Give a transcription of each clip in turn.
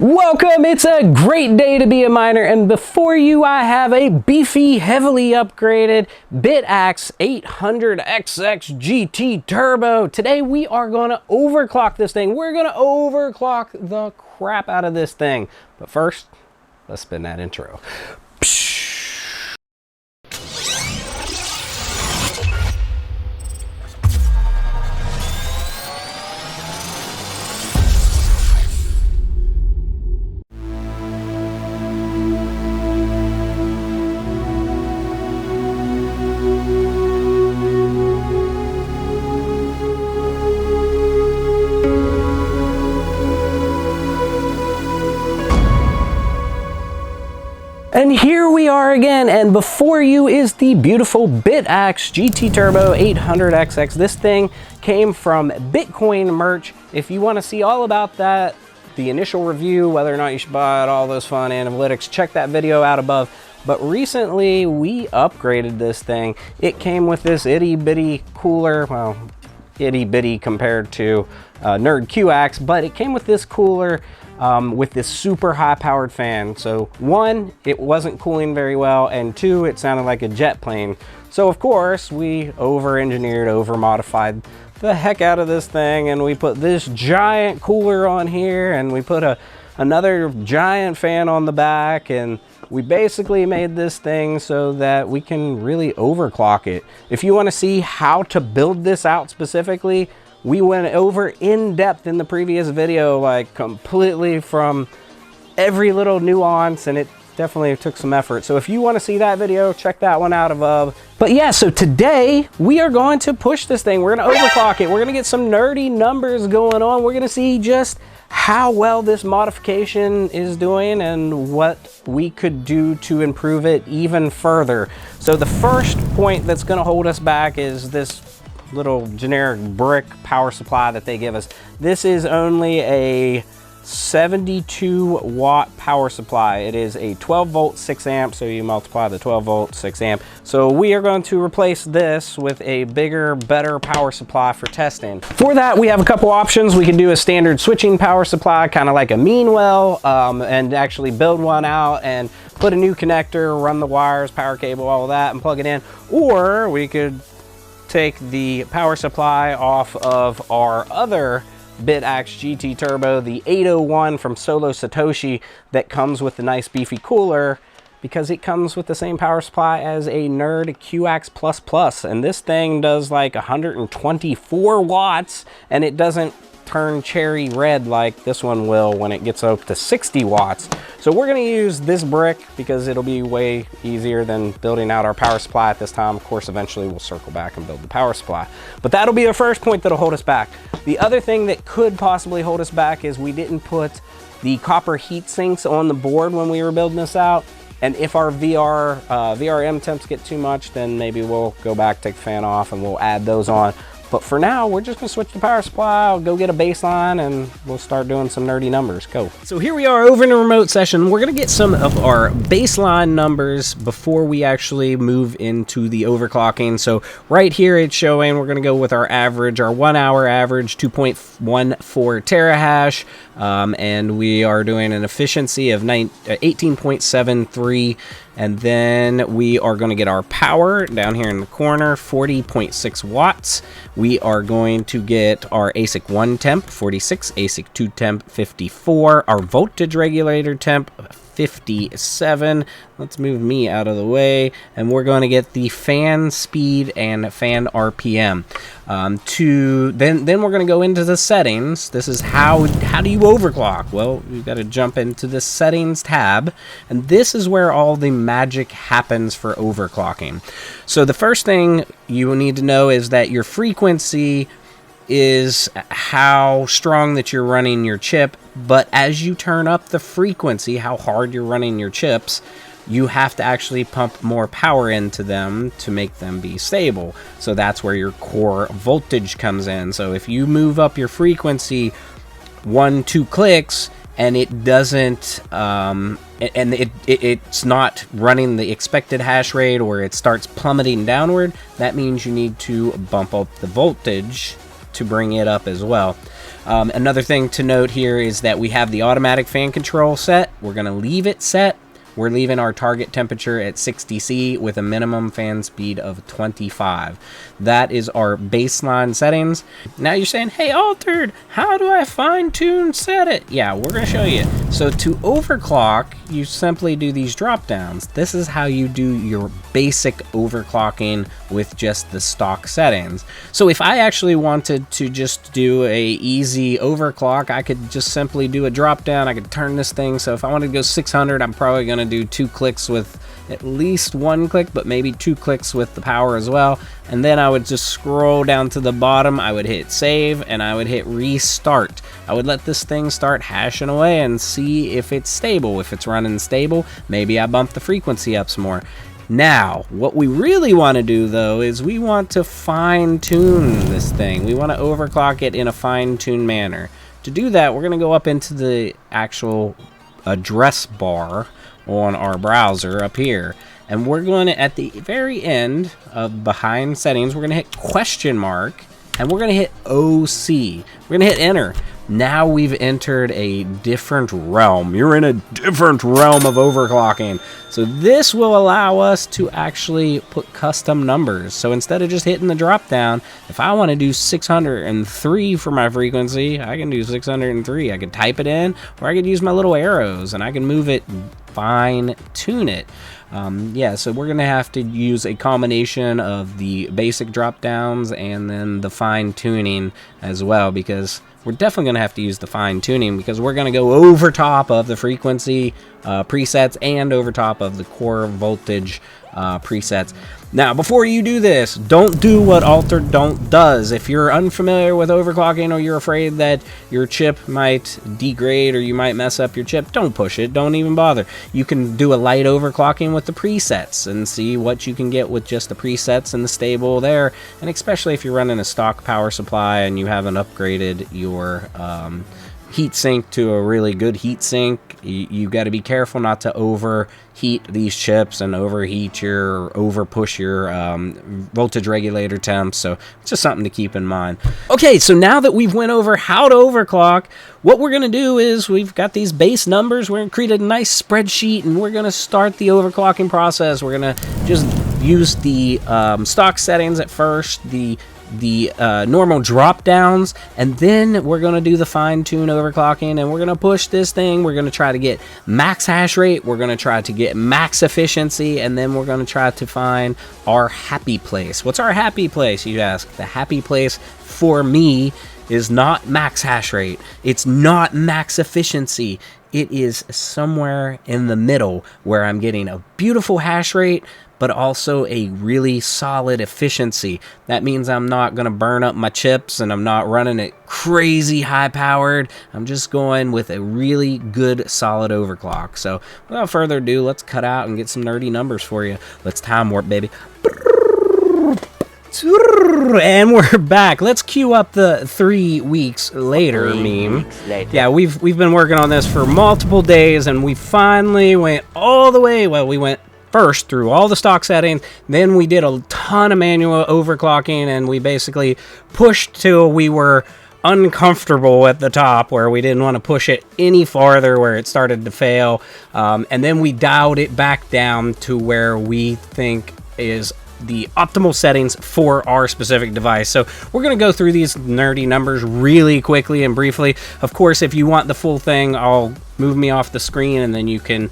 Welcome! It's a great day to be a miner, and before you I have a beefy, heavily upgraded Bitaxe 800XX GT Turbo. Today we are going to overclock this thing. We're going to overclock the crap out of this thing. But first, let's spin that intro. And here we are again, and before you is the beautiful Bitaxe GT Turbo 800XX. This thing came from Bitcoin merch. If you want to see all about that, the initial review, whether or not you should buy it, all those fun analytics, check that video out above. But recently we upgraded this thing. It came with this itty bitty cooler, well, itty bitty compared to NerdQaxe, but it came with this cooler with this super high powered fan. So one, it wasn't cooling very well, and two, it sounded like a jet plane. So of course we over-engineered, over-modified the heck out of this thing, and we put this giant cooler on here, and we put another giant fan on the back, and we basically made this thing so that we can really overclock it. If you want to see how to build this out specifically, we went over in depth in the previous video, like completely from every little nuance, and it definitely took some effort. So if you want to see that video, check that one out above. But yeah, so today we are going to push this thing. We're going to overclock it. We're going to get some nerdy numbers going on. We're going to see just how well this modification is doing and what we could do to improve it even further. So the first point that's going to hold us back is this little generic brick power supply that they give us. This is only a 72 watt power supply. It is a 12 volt 6 amp, so you multiply the 12 volt 6 amp. So we are going to replace this with a bigger, better power supply for testing. For that, we have a couple options. We can do a standard switching power supply, kind of like a Meanwell, and actually build one out and put a new connector, run the wires, power cable, all of that, and plug it in. Or we could take the power supply off of our other Bitaxe GT Turbo, the 801 from Solo Satoshi, that comes with the nice beefy cooler, because it comes with the same power supply as a NerdQaxe++, and this thing does like 124 watts, and it doesn't turn cherry red like this one will when it gets up to 60 watts. So we're going to use this brick because it'll be way easier than building out our power supply at this time. Of course, eventually we'll circle back and build the power supply, but that'll be the first point that'll hold us back. The other thing that could possibly hold us back is we didn't put the copper heat sinks on the board when we were building this out. And if our VRM temps get too much, then maybe we'll go back, take the fan off, and we'll add those on. But for now, we're just gonna switch the power supply. I'll go get a baseline and we'll start doing some nerdy numbers. Go. So here we are over in a remote session. We're gonna get some of our baseline numbers before we actually move into the overclocking. So right here it's showing we're gonna go with our average, our 1 hour average, 2.14 terahash. And we are doing an efficiency of 18.73. And then we are going to get our power down here in the corner, 40.6 watts. We are going to get our ASIC 1 temp, 46, ASIC 2 temp, 54, our voltage regulator temp, 57. Let's move me out of the way, and we're going to get the fan speed and fan RPM. Then we're going to go into the settings. This is how do you overclock? Well, you've got to jump into the settings tab, and this is where all the magic happens for overclocking. So the first thing you need to know is that your frequency is how strong that you're running your chip, but as you turn up the frequency, how hard you're running your chips, you have to actually pump more power into them to make them be stable. So that's where your core voltage comes in. So if you move up your frequency 1-2 clicks and it doesn't it's not running the expected hash rate, or it starts plummeting downward, that means you need to bump up the voltage to bring it up as well. Another thing to note here is that we have the automatic fan control set. We're going to leave it set. We're leaving our target temperature at 60°C with a minimum fan speed of 25. That is our baseline settings. Now you're saying, hey, Altered, how do I fine-tune set it? Yeah, we're going to show you. So to overclock, you simply do these drop downs. This is how you do your basic overclocking with just the stock settings. So if I actually wanted to just do a easy overclock, I could just simply do a drop down. I could turn this thing. So if I wanted to go 600, I'm probably going to do 2 clicks with at least 1 click, but maybe 2 clicks with the power as well. And then I would just scroll down to the bottom. I would hit save and I would hit restart. I would let this thing start hashing away and see if it's stable. If it's running stable, maybe I bump the frequency up some more. Now, what we really want to do though is we want to fine-tune this thing. We want to overclock it in a fine-tuned manner. To do that, we're going to go up into the actual address bar on our browser up here, and we're going to, at the very end of behind settings, we're going to hit question mark and we're going to hit OC. We're going to hit enter. Now we've entered a different realm. You're in a different realm of overclocking. So this will allow us to actually put custom numbers. So instead of just hitting the drop down, if I want to do 603 for my frequency, I can do 603. I could type it in, or I could use my little arrows and I can move it, fine tune it. Yeah, so we're gonna have to use a combination of the basic drop downs and then the fine tuning as well, because we're definitely going to have to use the fine tuning, because we're going to go over top of the frequency presets and over top of the core voltage presets. Now, before you do this, don't do what Altered does. If you're unfamiliar with overclocking, or you're afraid that your chip might degrade or you might mess up your chip, don't push it. Don't even bother. You can do a light overclocking with the presets and see what you can get with just the presets and the stable there. And especially if you're running a stock power supply and you haven't upgraded your heatsink to a really good heatsink, you got to be careful not to overheat these chips and overheat your, over push your voltage regulator temps. So it's just something to keep in mind. Okay, so now that we've went over how to overclock, what we're going to do is we've got these base numbers. We're going to create a nice spreadsheet and we're going to start the overclocking process. We're going to just use the stock settings at first, the normal drop downs, and then we're going to do the fine-tune overclocking, and we're going to push this thing. We're going to try to get max hash rate, we're going to try to get max efficiency, and then we're going to try to find our happy place. What's our happy place, you ask? The happy place for me is not max hash rate, it's not max efficiency. It is somewhere in the middle where I'm getting a beautiful hash rate, but also a really solid efficiency. That means I'm not going to burn up my chips and I'm not running it crazy high powered. I'm just going with a really good solid overclock. So without further ado, let's cut out and get some nerdy numbers for you. Let's time warp, baby. And we're back. Let's cue up the 3 weeks later meme. Yeah, we've been working on this for multiple days, and we finally went all the way. Well, we went first through all the stock settings, then we did a ton of manual overclocking, and we basically pushed till we were uncomfortable at the top, where we didn't want to push it any farther, where it started to fail, and then we dialed it back down to where we think is the optimal settings for our specific device. So we're going to go through these nerdy numbers really quickly and briefly. Of course, if you want the full thing, I'll move me off the screen and then you can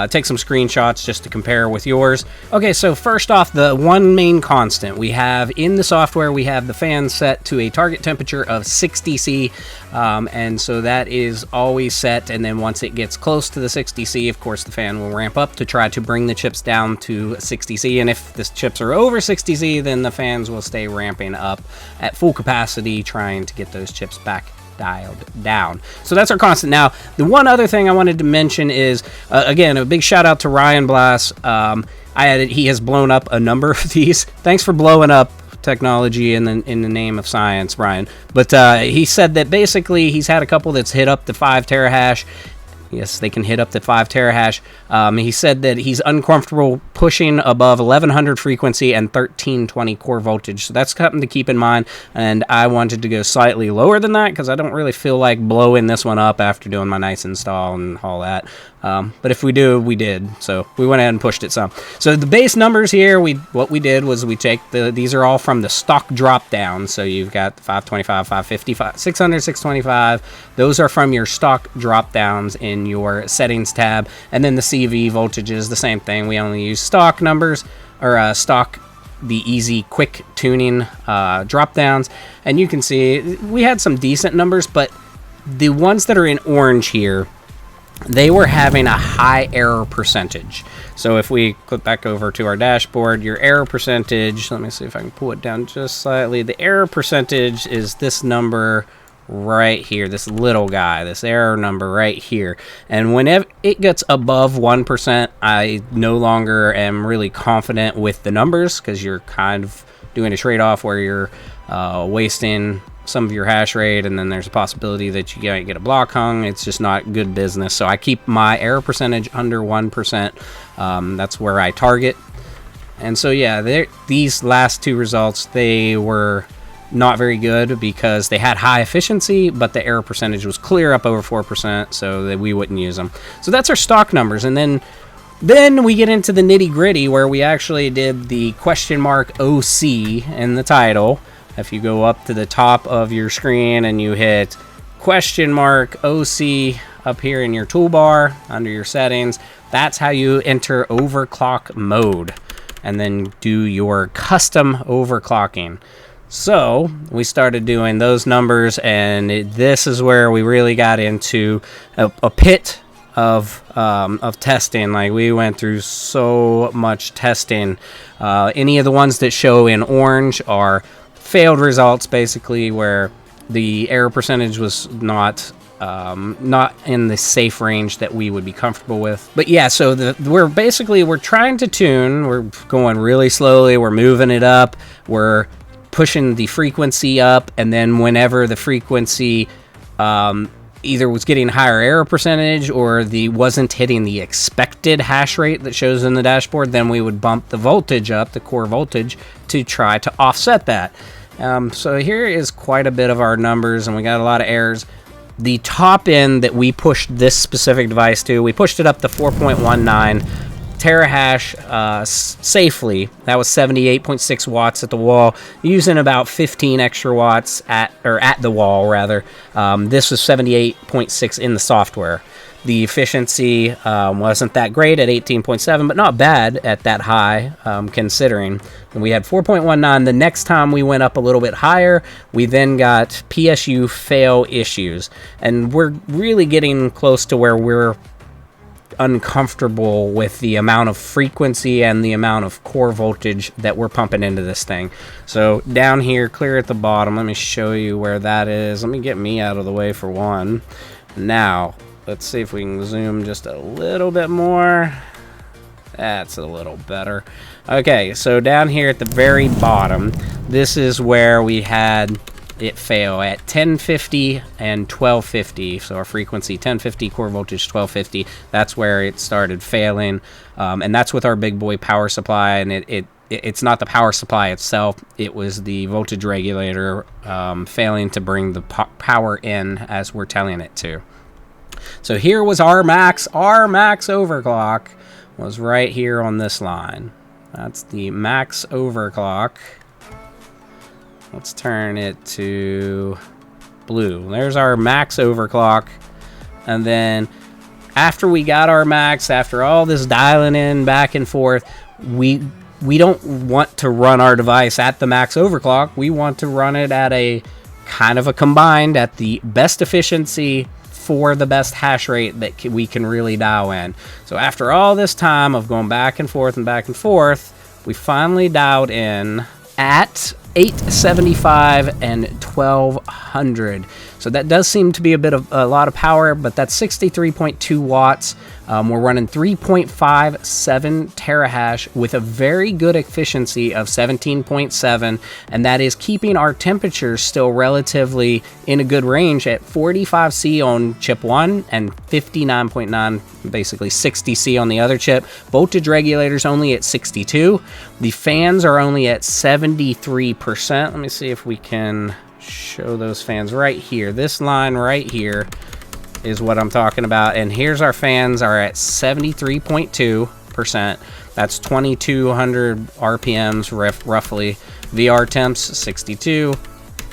take some screenshots just to compare with yours. Okay, so first off, the one main constant we have in the software, we have the fan set to a target temperature of 60°C, and so that is always set, and then once it gets close to the 60°C, of course the fan will ramp up to try to bring the chips down to 60°C, and if the chips are over 60°C, then the fans will stay ramping up at full capacity, trying to get those chips back dialed down. So that's our constant. Now, the one other thing I wanted to mention is, again, a big shout out to Ryan Blass. He has blown up a number of these. Thanks for blowing up technology in the name of science, Brian. But he said that basically he's had a couple that's hit up to 5 terahash. Yes, they can hit up to 5 terahash. He said that he's uncomfortable pushing above 1100 frequency and 1320 core voltage. So that's something to keep in mind. And I wanted to go slightly lower than that because I don't really feel like blowing this one up after doing my nice install and all that. But if we do, we did. So we went ahead and pushed it some. So the base numbers here, what we did was we take these are all from the stock drop down. So you've got 525, 550, 600, 625. Those are from your stock drop downs in your settings tab. And then the CV voltages, the same thing. We only use stock numbers or the easy quick tuning drop downs. And you can see we had some decent numbers, but the ones that are in orange here, they were having a high error percentage. So if we click back over to our dashboard, your error percentage, let me see if I can pull it down just slightly. The error percentage is this number right here, this little guy, this error number right here. And whenever it gets above 1%, I no longer am really confident with the numbers, because you're kind of doing a trade-off where you're wasting some of your hash rate, and then there's a possibility that you might get a block hung. It's just not good business. So I keep my error percentage under 1%. That's where I target. And so yeah, these last two results, they were not very good because they had high efficiency, but the error percentage was clear up over 4%, so that we wouldn't use them. So that's our stock numbers. And then we get into the nitty gritty where we actually did the question mark OC in the title. If you go up to the top of your screen and you hit question mark OC up here in your toolbar under your settings, that's how you enter overclock mode and then do your custom overclocking. So we started doing those numbers, and this is where we really got into a pit of testing. Like, we went through so much testing. Any of the ones that show in orange are failed results, basically, where the error percentage was not in the safe range that we would be comfortable with. But yeah, so we're trying to tune. We're going really slowly. We're moving it up. We're pushing the frequency up, and then whenever the frequency either was getting higher error percentage or wasn't hitting the expected hash rate that shows in the dashboard, then we would bump the voltage up, the core voltage, to try to offset that. So here is quite a bit of our numbers, and we got a lot of errors. The top end that we pushed this specific device to, we pushed it up to 4.19 terahash safely. That was 78.6 watts at the wall, using about 15 extra watts at the wall rather. This was 78.6 in the software. The efficiency wasn't that great at 18.7, but not bad at that high, considering. And we had 4.19. The next time we went up a little bit higher, we then got PSU fail issues. And we're really getting close to where we're uncomfortable with the amount of frequency and the amount of core voltage that we're pumping into this thing. So down here, clear at the bottom, let me show you where that is. Let me get me out of the way for one. Now, let's see if we can zoom just a little bit more. That's a little better. Okay, so down here at the very bottom, this is where we had it fail at 1050 and 1250. So our frequency 1050, core voltage 1250. That's where it started failing, and that's with our big boy power supply. And it's not the power supply itself. It was the voltage regulator failing to bring the power in as we're telling it to. So here was our max overclock was right here on this line. That's the max overclock. Let's turn it to blue. There's our max overclock. And then after we got our max, after all this dialing in back and forth, we don't want to run our device at the max overclock. We want to run it at a kind of a combined, at the best efficiency for the best hash rate that we can really dial in. So after all this time of going back and forth, we finally dialed in at 875 and 1200. So that does seem to be a lot of power, but that's 63.2 watts. We're running 3.57 terahash with a very good efficiency of 17.7, and that is keeping our temperatures still relatively in a good range at 45 C on chip 1 and 59.9, basically 60 C on the other chip. Voltage regulators only at 62. The fans are only at 73%. Let me see if we can show those fans right here. This line right here is what I'm talking about, and here's our fans are at 73.2%. That's 2200 RPMs roughly. VR temps 62.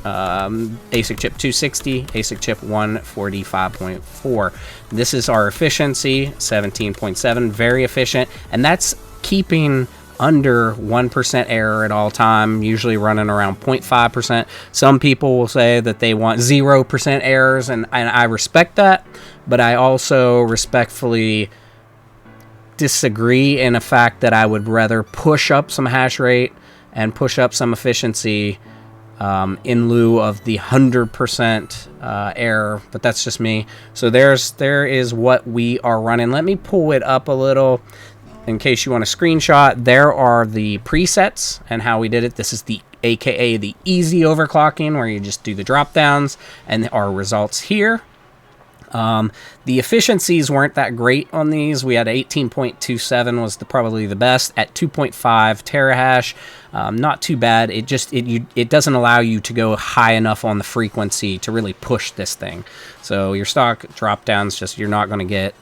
ASIC chip 260, ASIC chip 145.4. This is our efficiency, 17.7, very efficient, and that's keeping under 1% error at all time, usually running around 0.5%. Some people will say that they want 0% errors, and I respect that, but I also respectfully disagree in the fact that I would rather push up some hash rate and push up some efficiency in lieu of the 100% error, but that's just me. So there is what we are running. Let me pull it up a little in case you want a screenshot. There are the presets and how we did it. This is the AKA the easy overclocking, where you just do the drop downs, and our results here. The efficiencies weren't that great on these. We had 18.27 was probably the best at 2.5 terahash. Not too bad. It doesn't allow you to go high enough on the frequency to really push this thing. So your stock drop downs, you're not going to get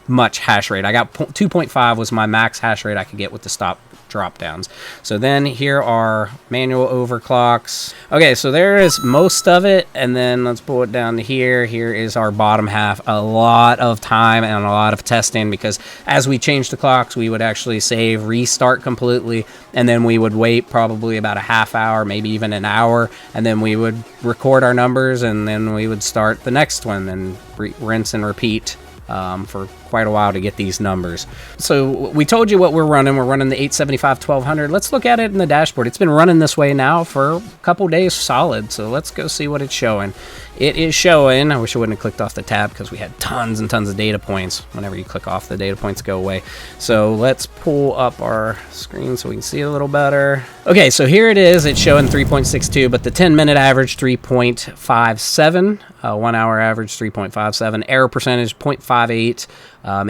much hash rate. I got 2.5 was my max hash rate I could get with the stop drop downs. So then here are manual overclocks. Okay, so there is most of it, and then let's pull it down to here. Here is our bottom half. A lot of time and a lot of testing, because as we change the clocks, we would actually save, restart completely, and then we would wait probably about a half hour, maybe even an hour, and then we would record our numbers, and then we would start the next one and rinse and repeat for quite a while to get these numbers. So we told you what we're running. We're running the 875 1200. Let's look at it in the dashboard. It's been running this way now for a couple days solid, so let's go see what it's showing. It is showing, I wish I wouldn't have clicked off the tab because we had tons and tons of data points. Whenever you click off, the data points go away. So let's pull up our screen so we can see a little better. Okay, so here it is. It's showing 3.62, but the 10-minute average 3.57, 1 hour average 3.57, error percentage 0.58.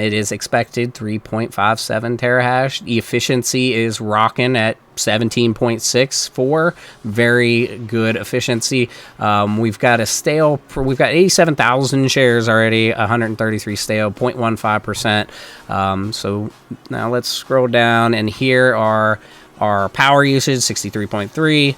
It is expected 3.57 terahash. The efficiency is rocking at 17.64. Very good efficiency. We've got 87,000 shares already, 133 stale, 0.15%. So now let's scroll down, and here are our power usage, 63.3.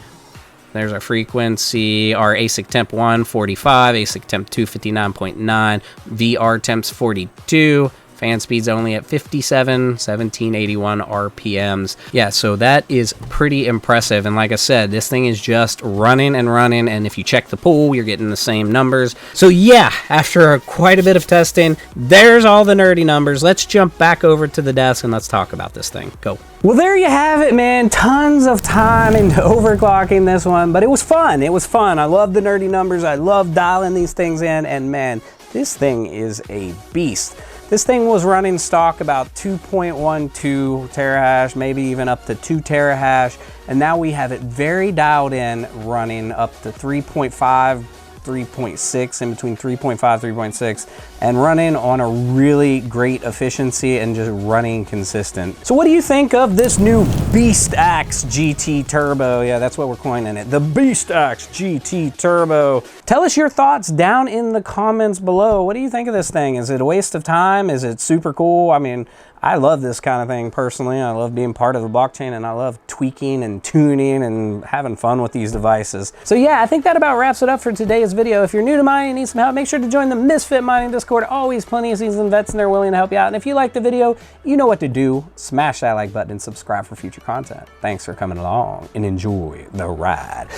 There's our frequency, our ASIC temp 1, 45, ASIC temp 2, 59.9, VR temps 42, fan speeds only at 57, 1781 RPMs. Yeah, so that is pretty impressive. And like I said, this thing is just running and running, and if you check the pool, you're getting the same numbers. So yeah, after quite a bit of testing, there's all the nerdy numbers. Let's jump back over to the desk and let's talk about this thing. Go. Well, there you have it, man. Tons of time into overclocking this one, but it was fun. It was fun. I love the nerdy numbers. I love dialing these things in, and man, this thing is a beast. This thing was running stock about 2.12 terahash, maybe even up to 2 terahash, and now we have it very dialed in, running up to 3.5, 3.6, in between 3.5, 3.6, and running on a really great efficiency and just running consistent. So what do you think of this new BEASTAXE GT Turbo? Yeah, that's what we're coining it, the BEASTAXE GT Turbo. Tell us your thoughts down in the comments below. What do you think of this thing? Is it a waste of time? Is it super cool? I mean, I love this kind of thing personally. I love being part of the blockchain, and I love tweaking and tuning and having fun with these devices. So yeah, I think that about wraps it up for today's video. If you're new to mining and need some help, make sure to join the Misfit Mining Discord. Always plenty of seasoned vets in there willing to help you out. And if you like the video, you know what to do. Smash that like button and subscribe for future content. Thanks for coming along and enjoy the ride.